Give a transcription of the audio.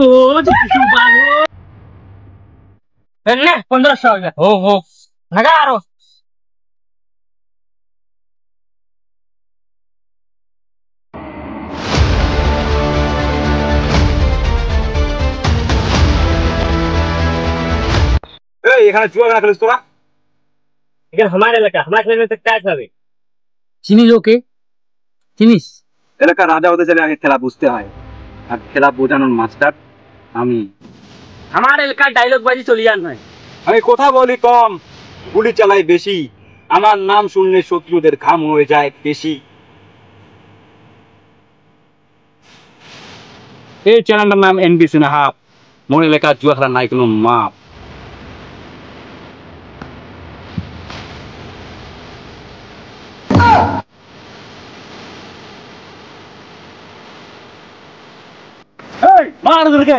রোজ কিছু ভালো না 1500 ও ও লাগা আরো এই এখানে জুয়া খেলা খেলিস তোরা? এখানে আমার এলাকা আমার খেলে কাজ হবে চিনি লোকে চিনিস এলাকার রাজা হতে গেলে আগে খেলা বুঝতে হয়, আর খেলা বোঝানোর মাস্টার আমি। আমার এলাকার ডায়লগ বাজি চলিয়ান নয় আমি কথা বলি কম, গুলি চালাই বেশি। আমার নাম শুনলে শত্রুদের ঘাম হয়ে যায় বেশি। এই চ্যানেলটার নাম এনবিসি না হাফ। মনে লেখা জুয়া খেলা নাই কোনো মাপ। এই মার ওদেরকে।